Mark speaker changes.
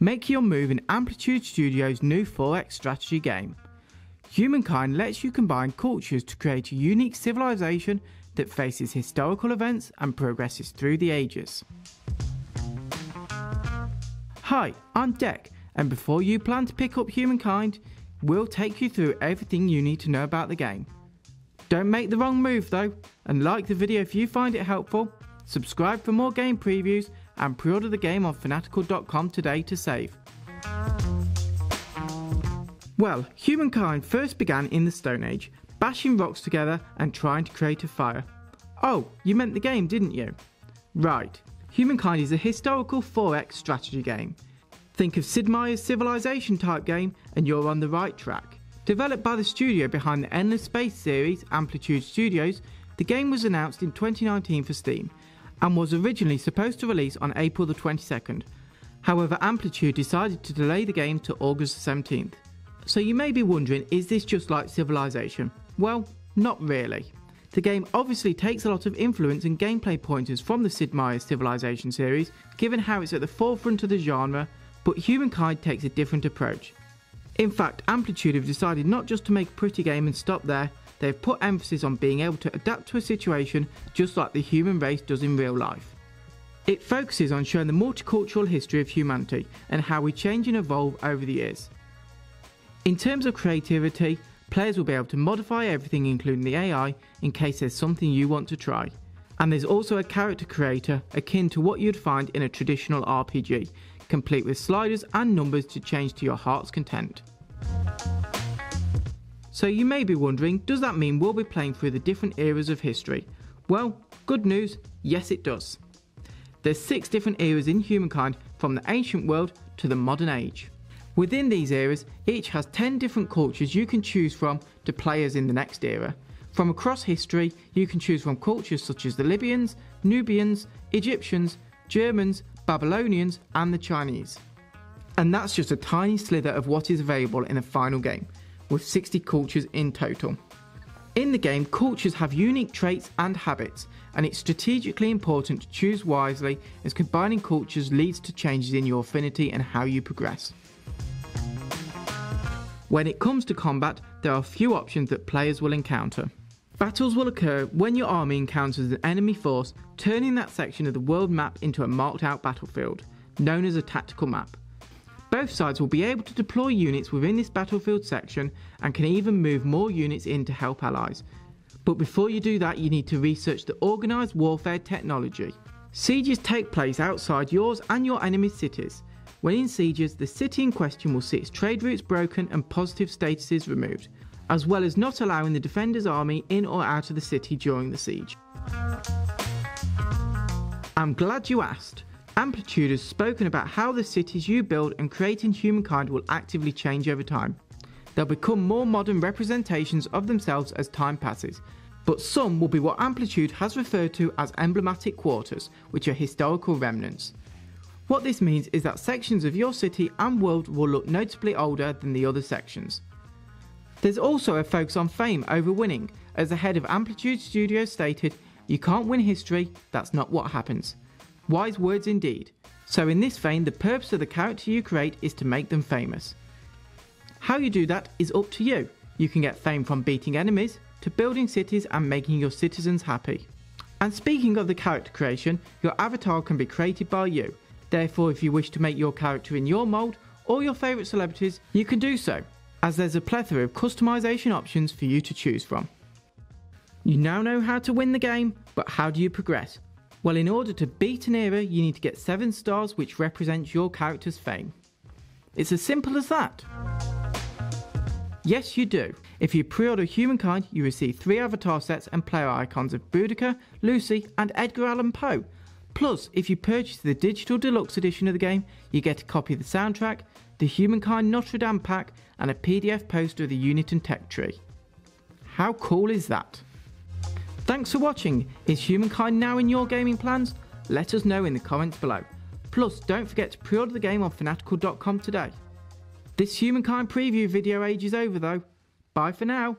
Speaker 1: Make your move in Amplitude Studios' new 4X strategy game. Humankind lets you combine cultures to create a unique civilization that faces historical events and progresses through the ages. Hi, I'm Dec, and before you plan to pick up Humankind, we'll take you through everything you need to know about the game. Don't make the wrong move though, and like the video if you find it helpful, subscribe for more game previews, and pre-order the game on Fanatical.com today to save. Well, Humankind first began in the Stone Age, bashing rocks together and trying to create a fire. Oh, you meant the game, didn't you? Right, Humankind is a historical 4X strategy game. Think of Sid Meier's Civilization type game and you're on the right track. Developed by the studio behind the Endless Space series, Amplitude Studios, the game was announced in 2019 for Steam and was originally supposed to release on April the 22nd. However, Amplitude decided to delay the game to August the 17th. So you may be wondering, is this just like Civilization? Well, not really. The game obviously takes a lot of influence and gameplay pointers from the Sid Meier's Civilization series, given how it's at the forefront of the genre, but Humankind takes a different approach. In fact, Amplitude have decided not just to make a pretty game and stop there, they've put emphasis on being able to adapt to a situation just like the human race does in real life. It focuses on showing the multicultural history of humanity and how we change and evolve over the years. In terms of creativity, players will be able to modify everything including the AI in case there's something you want to try. And there's also a character creator akin to what you'd find in a traditional RPG, complete with sliders and numbers to change to your heart's content. So you may be wondering, does that mean we'll be playing through the different eras of history? Well, good news, yes it does. There's 6 different eras in Humankind, from the ancient world to the modern age. Within these eras, each has 10 different cultures you can choose from to play as in the next era. From across history, you can choose from cultures such as the Libyans, Nubians, Egyptians, Germans, Babylonians and the Chinese. And that's just a tiny slither of what is available in the final game, with 60 cultures in total. In the game, cultures have unique traits and habits, and it's strategically important to choose wisely, as combining cultures leads to changes in your affinity and how you progress. When it comes to combat, there are a few options that players will encounter. Battles will occur when your army encounters an enemy force, turning that section of the world map into a marked out battlefield, known as a tactical map. Both sides will be able to deploy units within this battlefield section and can even move more units in to help allies. But before you do that, you need to research the organised warfare technology. Sieges take place outside yours and your enemy's cities. When in sieges, the city in question will see its trade routes broken and positive statuses removed, as well as not allowing the defender's army in or out of the city during the siege. I'm glad you asked. Amplitude has spoken about how the cities you build and create in Humankind will actively change over time. They'll become more modern representations of themselves as time passes, but some will be what Amplitude has referred to as emblematic quarters, which are historical remnants. What this means is that sections of your city and world will look noticeably older than the other sections. There's also a focus on fame over winning, as the head of Amplitude Studios stated, "You can't win history, that's not what happens." Wise words indeed. So in this vein, the purpose of the character you create is to make them famous. How you do that is up to you. You can get fame from beating enemies, to building cities and making your citizens happy. And speaking of the character creation, your avatar can be created by you. Therefore, if you wish to make your character in your mould or your favourite celebrities, you can do so, as there's a plethora of customization options for you to choose from. You now know how to win the game, but how do you progress? Well, in order to beat an era, you need to get 7 stars, which represents your character's fame. It's as simple as that. Yes, you do. If you pre-order Humankind, you receive 3 avatar sets and player icons of Boudica, Lucy and Edgar Allan Poe. Plus, if you purchase the digital deluxe edition of the game, you get a copy of the soundtrack, the Humankind Notre Dame pack and a PDF poster of the unit and tech tree. How cool is that? Thanks for watching. Is Humankind now in your gaming plans? Let us know in the comments below. Plus, don't forget to pre-order the game on Fanatical.com today. This Humankind preview video age is over though. Bye for now.